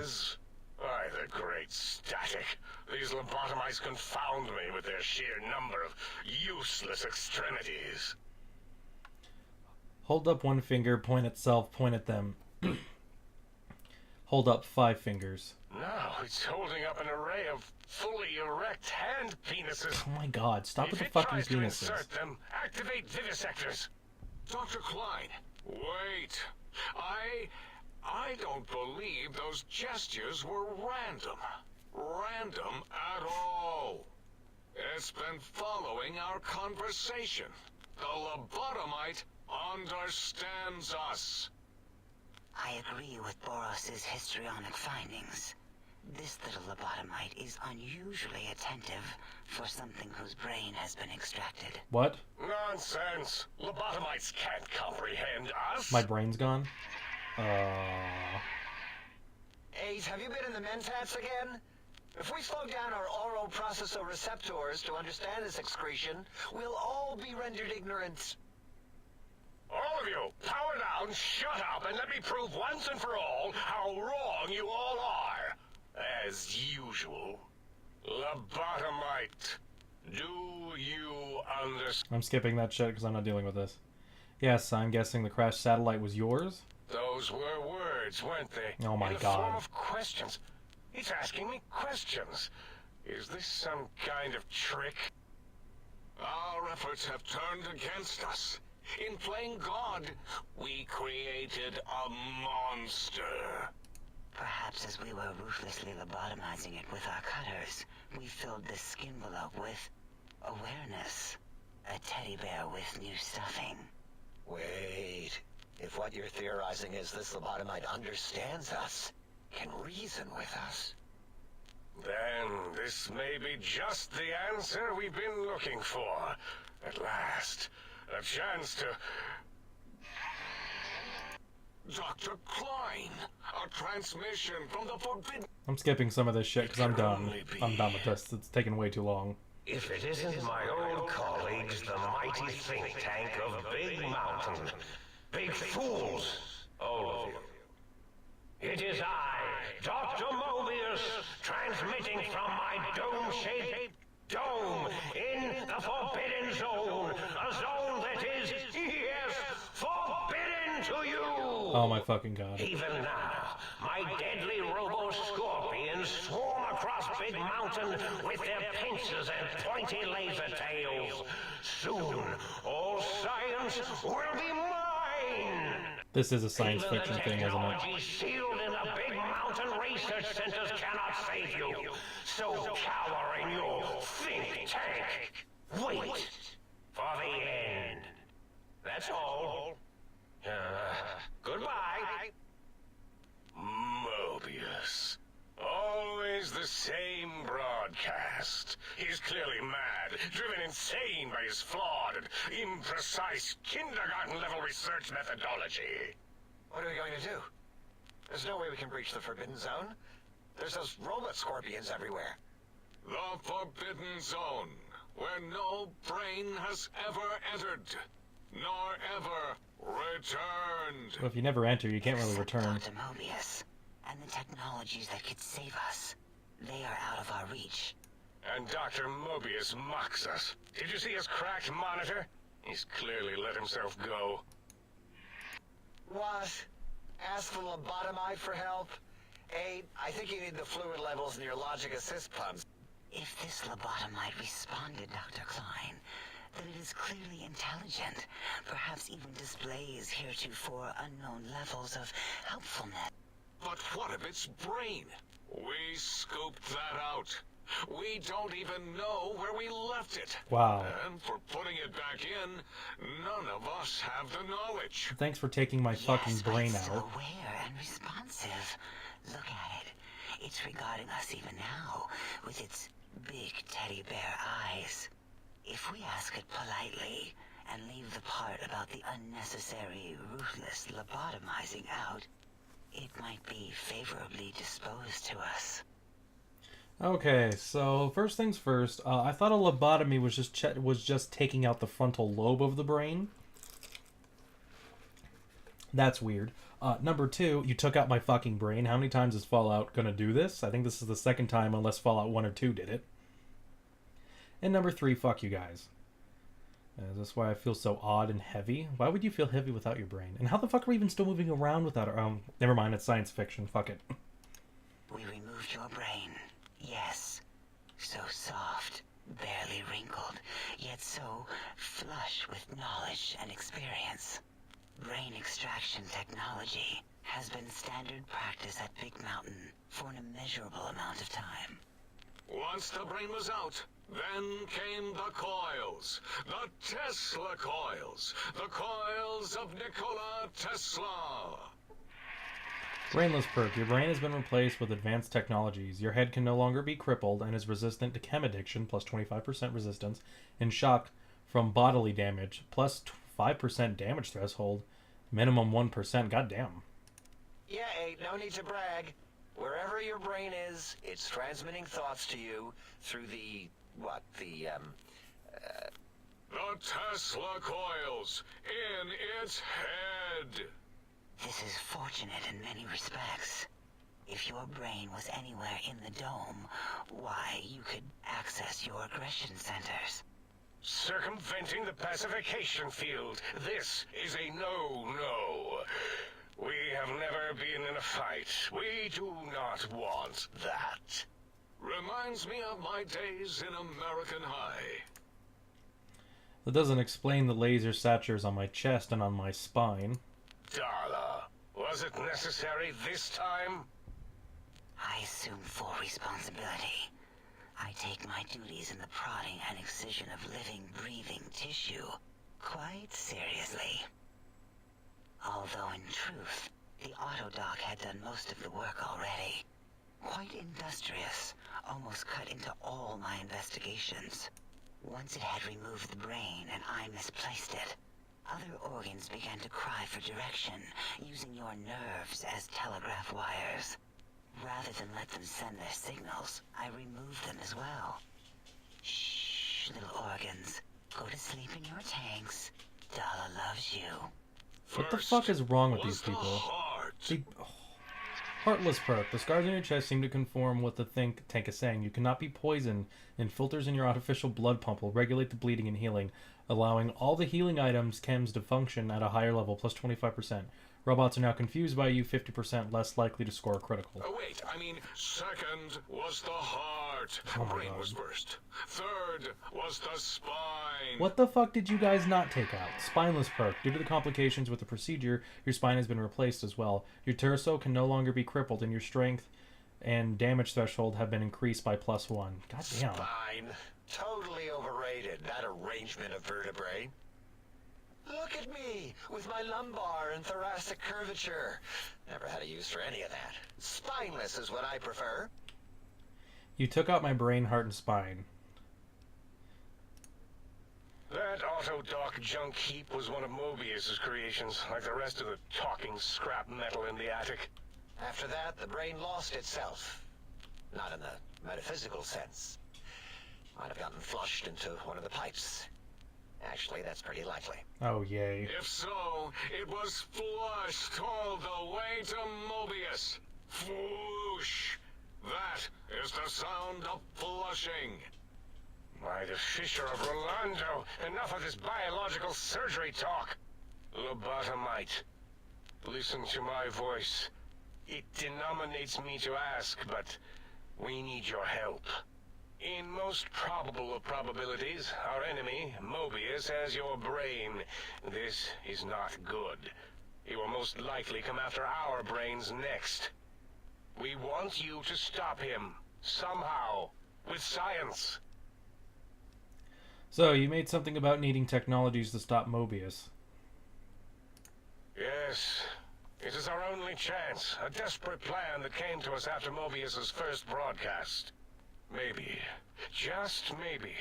is? Why, the great static. These lobotomites confound me with their sheer number of useless extremities. Hold up one finger, point at self, point at them. Hold up 5 fingers. Now it's holding up an array of fully erect hand penises. Oh my god, stop with the If it fucking tries to penises. insert them, activate vivisectors. Dr. Klein, wait. I don't believe those gestures were random. Random at all. It's been following our conversation. The lobotomite understands us. I agree with Boros's histrionic findings. This little lobotomite is unusually attentive for something whose brain has been extracted. What? Nonsense. Lobotomites can't comprehend us. My brain's gone? Ace, have you been in the V.A.T.S again? If we slow down our oral processoreceptors to understand this excretion, we'll all be rendered ignorant. All of you, power down, shut up, and let me prove once and for all how wrong you all are. As usual. Lobotomite, do you understand? I'm skipping that shit because I'm not dealing with this. Yes, I'm guessing the crashed satellite was yours? Those were words, weren't they? Oh my In the God. form of questions. He's asking me questions. Is this some kind of trick? Our efforts have turned against us. In playing God, we created a monster. Perhaps as we were ruthlessly lobotomizing it with our cutters, we filled this skin envelope with awareness. A teddy bear with new stuffing. Wait. If what you're theorizing is this lobotomite understands us, can reason with us, then this may be just the answer we've been looking for. At last, a chance to... Dr. Klein, a transmission from the forbidden... I'm skipping some of this shit because I'm done. I'm done with this. It's taking way too long. If it isn't my old colleagues, the mighty think tank of Big Mountain. Big fools, all of you. It is I, Dr. Mobius, transmitting from my dome-shaped dome in the Forbidden Zone. A zone that is, yes, forbidden to you. Oh my fucking god. Even now, my deadly robo-scorpions swarm across Big Mountain with their pincers and pointy laser tails. Soon, all science will be mine. This is a science Even fiction the thing, isn't it? technology sealed in the Big Mountain research centers cannot save you. So cower in your think tank. Wait for the end. That's all. Goodbye. Mobius. Always the same broadcast. He's clearly mad, driven insane by his flawed and imprecise kindergarten-level research methodology. what are we going to do? There's no way we can breach the Forbidden Zone. There's those robot scorpions everywhere. The Forbidden Zone, where no brain has ever entered, nor ever returned. Well, if you never enter, you can't really return. Dr. Mobius, and the technologies that could save us, they are out of our reach. And Dr. Mobius mocks us. Did you see his cracked monitor? He's clearly let himself go. What? Ask the lobotomite for help? Hey, I think you need the fluid levels in your logic assist pumps. If this lobotomite responded, Dr. Klein, then it is clearly intelligent, perhaps even displays heretofore unknown levels of helpfulness. But what of its brain? We scooped that out. We don't even know where we left it. Wow. And for putting it back in, none of us have the knowledge. Thanks for taking my fucking Yes, but brain it's still out. aware and responsive. Look at it. It's regarding us even now, with its big teddy bear eyes. If we ask it politely, and leave the part about the unnecessary, ruthless lobotomizing out, it might be favorably disposed to us. Okay, so first things first. I thought a lobotomy was just taking out the frontal lobe of the brain. That's weird. Number 2, you took out my fucking brain. How many times is Fallout gonna do this? I think this is the second time, unless Fallout 1 or 2 did it. And number 3, fuck you guys. Is this why I feel so odd and heavy? Why would you feel heavy without your brain? And how the fuck are we even still moving around without our... never mind, it's science fiction. Fuck it. We removed your brain. Yes. So soft, barely wrinkled, yet so flush with knowledge and experience. Brain extraction technology has been standard practice at Big Mountain for an immeasurable amount of time. Once the brain was out, then came the coils. The Tesla coils. The coils of Nikola Tesla. Brainless perk. Your brain has been replaced with advanced technologies. Your head can no longer be crippled and is resistant to chem addiction, plus 25% resistance, and shock from bodily damage, plus 5% damage threshold, minimum 1%. Goddamn. Yeah, no need to brag. Wherever your brain is, it's transmitting thoughts to you through the Tesla coils in its head. This is fortunate in many respects. If your brain was anywhere in the dome, why, you could access your aggression centers. Circumventing the pacification field. This is a no-no. We have never been in a fight. We do not want that. Reminds me of my days in American High. That doesn't explain the laser satures on my chest and on my spine. Darla, was it necessary this time? I assume full responsibility. I take my duties in the prodding and excision of living, breathing tissue quite seriously. Although in truth, the autodoc had done most of the work already. Quite industrious, almost cut into all my investigations. Once it had removed the brain and I misplaced it, other organs began to cry for direction, using your nerves as telegraph wires. Rather than let them send their signals, I removed them as well. Shh, little organs. Go to sleep in your tanks. Dala loves you. What the fuck is wrong with Was these people? the heart. Heartless perk. The scars on your chest seem to conform with the think tank is saying. You cannot be poisoned, and filters in your artificial blood pump will regulate the bleeding and healing, allowing all the healing items chems to function at a higher level, plus 25%. Robots are now confused by you, 50% less likely to score a critical. Oh, wait, I mean, second was the heart. Oh my Brain God. was first. Third was the spine. What the fuck did you guys not take out? Spineless perk. Due to the complications with the procedure, your spine has been replaced as well. Your torso can no longer be crippled, and your strength and damage threshold have been increased by +1. God damn. spine. Totally overrated, that arrangement of vertebrae. Look at me, with my lumbar and thoracic curvature. Never had a use for any of that. Spineless is what I prefer. You took out my brain, heart, and spine. That autodoc junk heap was one of Mobius's creations, like the rest of the talking scrap metal in the attic. After that, the brain lost itself. Not in the metaphysical sense. Might have gotten flushed into one of the pipes. Actually, that's pretty likely. Oh, yay. If so, it was flushed all the way to Mobius. Flush. That is the sound of flushing. By the Fisher of Rolando, enough of this biological surgery talk. Lobotomite, listen to my voice. It denominates me to ask, but we need your help. In most probable of probabilities, our enemy, Mobius, has your brain. This is not good. He will most likely come after our brains next. We want you to stop him, somehow, with science. So, you made something about needing technologies to stop Mobius. Yes, it is our only chance, a desperate plan that came to us after Mobius's first broadcast. Maybe, just maybe,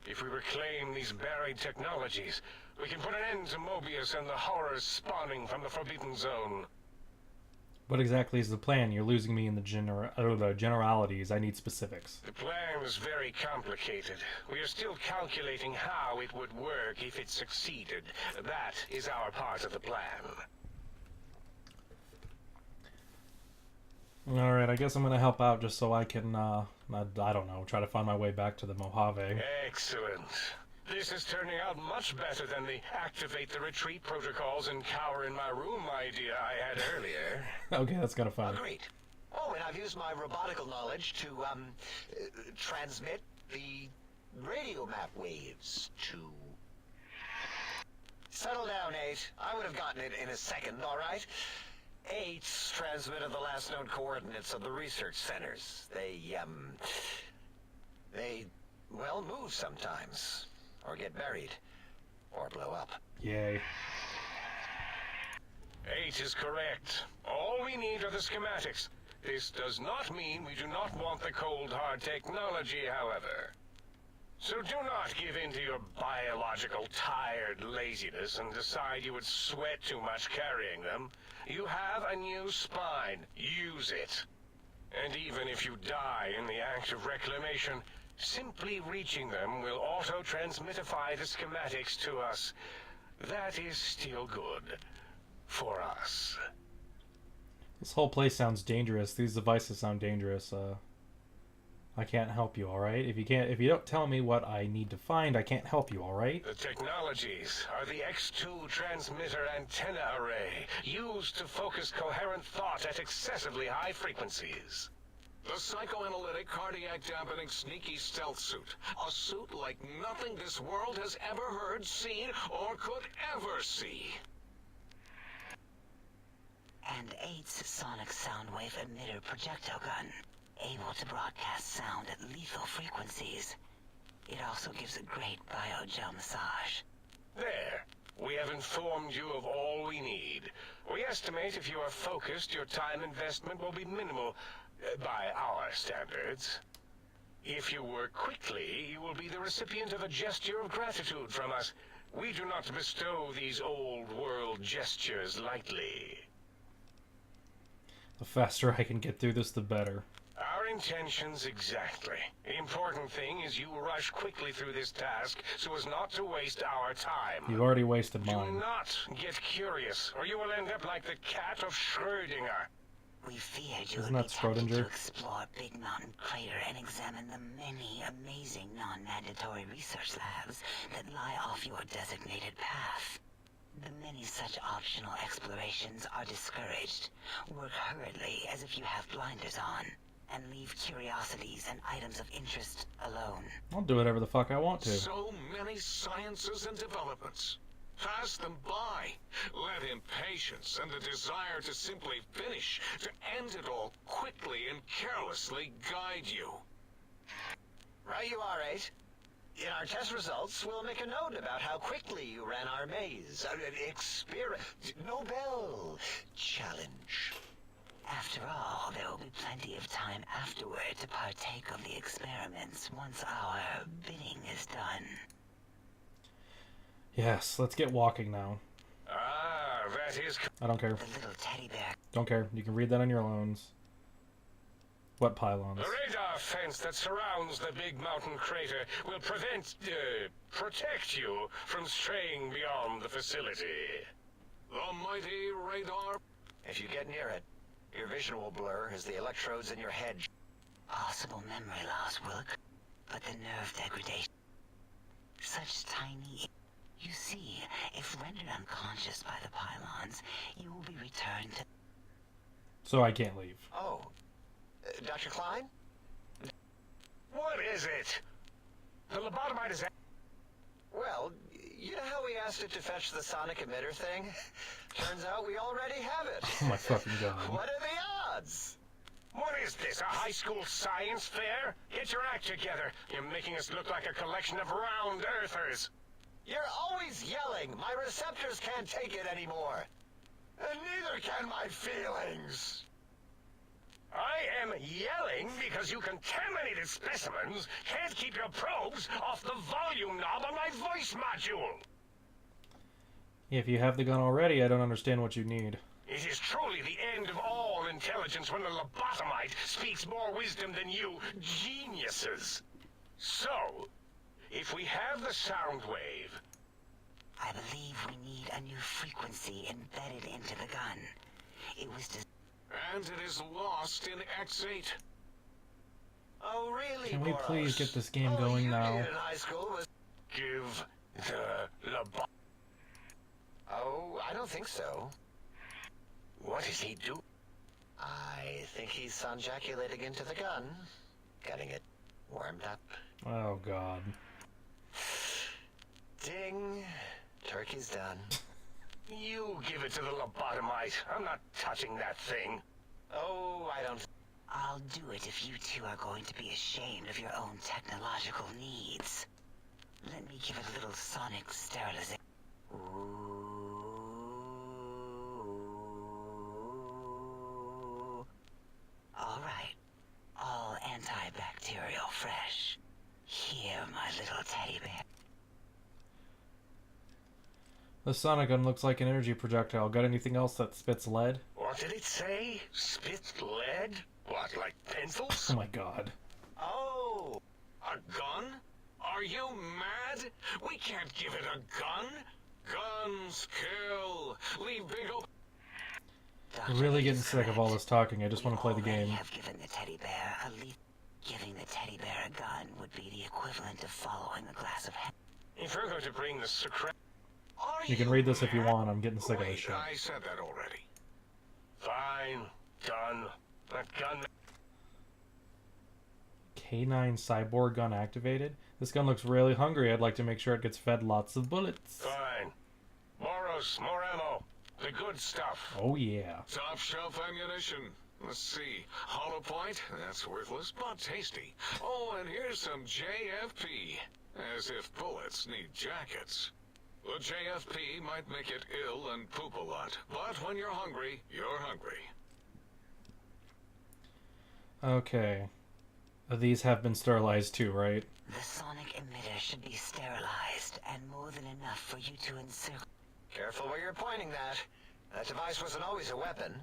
if we reclaim these buried technologies, we can put an end to Mobius and the horrors spawning from the Forbidden Zone. What exactly is the plan? You're losing me in the generalities. I need specifics. The plan is very complicated. We are still calculating how it would work if it succeeded. That is our part of the plan. Alright, I guess I'm gonna help out just so I can, I don't know, try to find my way back to the Mojave. Excellent. This is turning out much better than the activate the retreat protocols and cower in my room idea I had earlier. Okay, that's kind of funny. Agreed. Oh, and I've used my robotical knowledge to, transmit the radio map waves to... Settle down, 8. I would have gotten it in a second, all right? 8's transmitted the last known coordinates of the research centers. They, well, move sometimes. Or get buried. Or blow up. Yay. 8 is correct. All we need are the schematics. This does not mean we do not want the cold hard technology, however. So do not give in to your biological tired laziness and decide you would sweat too much carrying them. You have a new spine. Use it. And even if you die in the act of reclamation, simply reaching them will auto-transmitify the schematics to us. That is still good. For us. This whole place sounds dangerous. These devices sound dangerous. I can't help you, alright? If you don't tell me what I need to find, I can't help you, alright? The technologies are the X2 transmitter antenna array, used to focus coherent thought at excessively high frequencies. The psychoanalytic, cardiac dampening, sneaky stealth suit. A suit like nothing this world has ever heard, seen, or could ever see. And 8's sonic sound wave emitter projectile gun, able to broadcast sound at lethal frequencies. It also gives a great biogel massage. There. We have informed you of all we need. We estimate if you are focused, your time investment will be minimal, by our standards. If you work quickly, you will be the recipient of a gesture of gratitude from us. We do not bestow these old world gestures lightly. The faster I can get through this, the better. Our intentions exactly. The important thing is you rush quickly through this task so as not to waste our time. You've already wasted Do mine. not get curious, or you will end up like the cat of Schrödinger. We feared you Isn't would that be tempted to Schrodinger? explore Big Mountain Crater and examine the many amazing non-mandatory research labs that lie off your designated path. The many such optional explorations are discouraged. Work hurriedly as if you have blinders on, and leave curiosities and items of interest alone. I'll do whatever the fuck I want to. So many sciences and developments. Pass them by. Let impatience and the desire to simply finish, to end it all quickly and carelessly guide you. Right you are, 8. In our test results, we'll make a note about how quickly you ran our maze. Nobel challenge. After all, there will be plenty of time afterward to partake of the experiments once our bidding is done. Yes, let's get walking now. Ah, that is... I don't care. The little teddy bear. Don't care. You can read that on your own. What pylons? The radar fence that surrounds the Big Mountain Crater will protect you from straying beyond the facility. The mighty radar. If you get near it, your vision will blur as the electrodes in your head... Possible memory loss, Wilk, but the nerve degradation. Such tiny... You see, if rendered unconscious by the pylons, you will be returned to... So I can't leave. Oh. Dr. Klein? What is it? The lobotomite is... Well, you know how we asked it to fetch the sonic emitter thing? Turns out we already have it. Oh my fucking god. What are the odds? What is this, a high school science fair? Get your act together. You're making us look like a collection of round earthers. You're always yelling. My receptors can't take it anymore. And neither can my feelings. I am yelling because you contaminated specimens can't keep your probes off the volume knob on my voice module. If you have the gun already, I don't understand what you need. It is truly the end of all intelligence when the lobotomite speaks more wisdom than you geniuses. So, if we have the sound wave... I believe we need a new frequency embedded into the gun. It was and it is lost in X8. Oh, really, Can we Boros? please get this game All going you now? did in high school was Give the lobotomy. Oh, I don't think so. What does he do? I think he's sonjaculating into the gun, getting it warmed up. Oh god. Ding. Turkey's done. You give it to the lobotomite. I'm not touching that thing. Oh, I don't... I'll do it if you two are going to be ashamed of your own technological needs. Let me give it a little sonic sterilization. All right. All antibacterial fresh. Here, my little teddy bear. The sonic gun looks like an energy projectile. Got anything else that spits lead? What did it say? Spit lead? What, like pencils? Oh my god. Oh! A gun? Are you mad? We can't give it a gun. Guns kill. Leave big open. I'm really getting sick of all this talking. I just want to play the game. Have given the teddy bear a leaf. Giving the teddy bear a gun would be the equivalent of following a glass of If we're going to bring the secret... You can read this if you want. I'm getting sick of this Wait, shit. I said that already. Fine. Done. That gun... K9 cyborg gun activated? This gun looks really hungry. I'd like to make sure it gets fed lots of bullets. Fine. Boros, more ammo. The good stuff. Oh yeah. Top shelf ammunition. Let's see. Hollow point? That's worthless, but tasty. Oh, and here's some JFP. As if bullets need jackets. The JFP might make it ill and poop a lot, but when you're hungry, you're hungry. Okay. These have been sterilized too, right? The sonic emitter should be sterilized and more than enough for you to encircle. Careful where you're pointing that. That device wasn't always a weapon.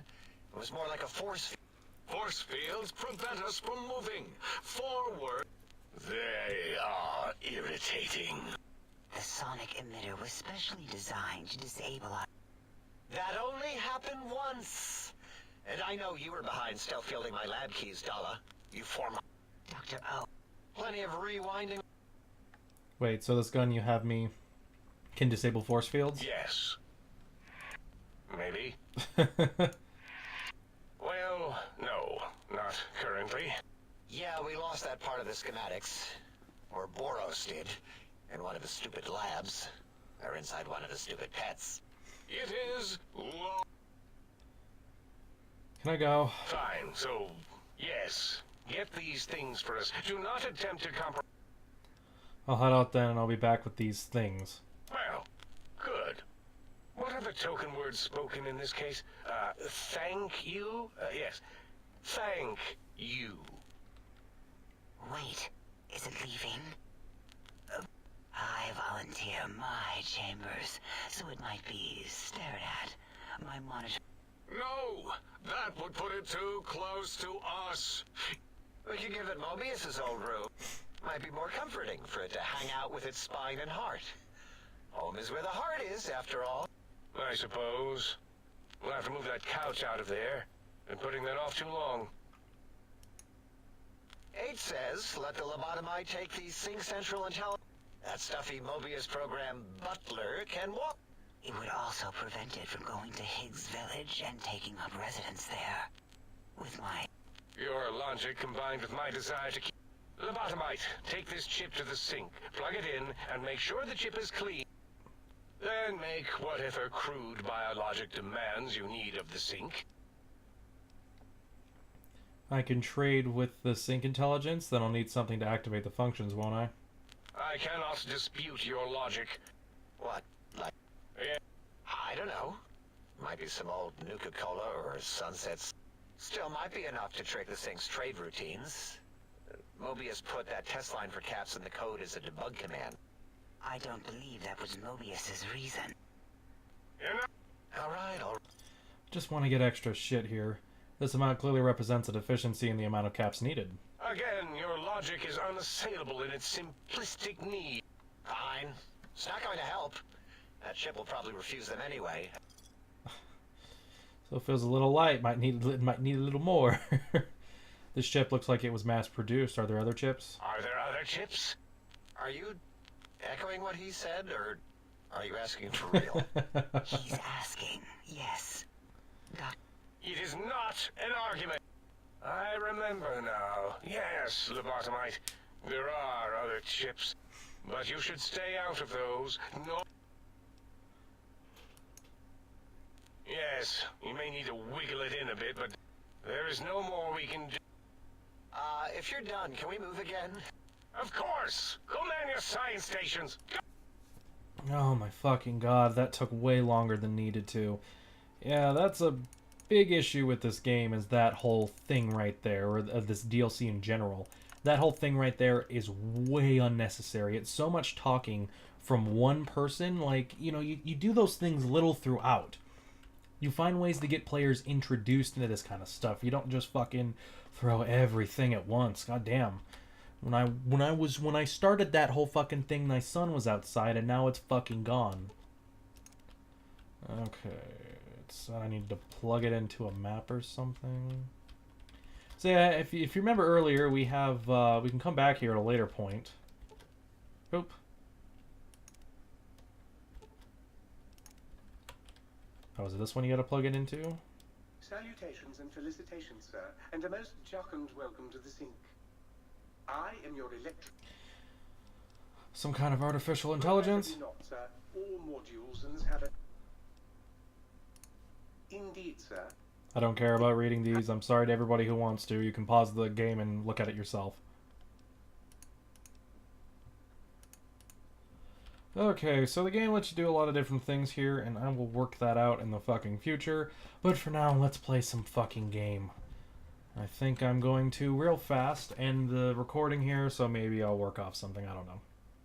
It was more like a force field. Force fields prevent us from moving. Forward. They are irritating. The sonic emitter was specially designed to disable our... That only happened once. And I know you were behind stealth fielding my lab keys, Dalla. You form Dr. O. plenty of rewinding. Wait, so this gun you have me can disable force fields? Yes. Maybe. Well, no. Not currently. Yeah, we lost that part of the schematics. Or Boros did. In one of the stupid labs. Or inside one of the stupid pets. It is low. Can I go? Fine, so, yes. Get these things for us. Do not attempt to compromise. I'll head out then and I'll be back with these things. Well, good. What are the token words spoken in this case? Thank you? Yes. Thank you. Wait, is it leaving? I volunteer my chambers, so it might be stared at. My monitor... No! That would put it too close to us. We could give it Mobius's old room. Might be more comforting for it to hang out with its spine and heart. Home is where the heart is, after all. I suppose. We'll have to move that couch out of there. Been putting that off too long. V.A.T.S says, let the lobotomite take the Sync Central Intelligence. That stuffy Mobius program butler can walk. It would also prevent it from going to Higgs Village and taking up residence there. With my... Your logic combined with my desire to keep... Lobotomite, take this chip to the sink, plug it in, and make sure the chip is clean. Then make whatever crude biologic demands you need of the sink. I can trade with the sync intelligence, then I'll need something to activate the functions, won't I? I cannot dispute your logic. What? Like... Yeah. I don't know. Might be some old Nuka-Cola or Sunsets. Still might be enough to trick the Sync's trade routines. Mobius put that test line for caps in the code as a debug command. I don't believe that was Mobius's reason. You know, All right. Just want to get extra shit here. This amount clearly represents a deficiency in the amount of caps needed. again, your logic is unassailable in its simplistic need. Fine. It's not going to help. That ship will probably refuse them anyway. So it feels a little light. Might need a little more. This chip looks like it was mass produced. Are there other chips? Are there other chips? Are you echoing what he said, or are you asking for real? He's asking, yes. It is not an argument. I remember now. Yes, lobotomite. There are other chips. But you should stay out of those. No. Yes, you may need to wiggle it in a bit, but there is no more we can do. If you're done, can we move again? Of course! Go man your science stations! Go. Oh my fucking god, that took way longer than needed to. Yeah, that's a big issue with this game, is that whole thing right there, or this DLC in general. That whole thing right there is way unnecessary. It's so much talking from one person. Like, you know, you do those things little throughout. You find ways to get players introduced into this kind of stuff. You don't just fucking throw everything at once. God damn. When I started that whole fucking thing, my son was outside, and now it's fucking gone. Okay, so I need to plug it into a map or something. So yeah, if you remember earlier, we have we can come back here at a later point. Oop. Oh, is it this one you gotta plug it into? Salutations and felicitations, sir, and a most jocund welcome to the sink. I am your electric... Some kind of artificial intelligence? Not, sir. All modules have a... Indeed, sir. I don't care about reading these. I'm sorry to everybody who wants to. You can pause the game and look at it yourself. Okay, so the game lets you do a lot of different things here, and I will work that out in the fucking future. But for now, let's play some fucking game. I think I'm going to real fast end the recording here, so maybe I'll work off something. I don't know.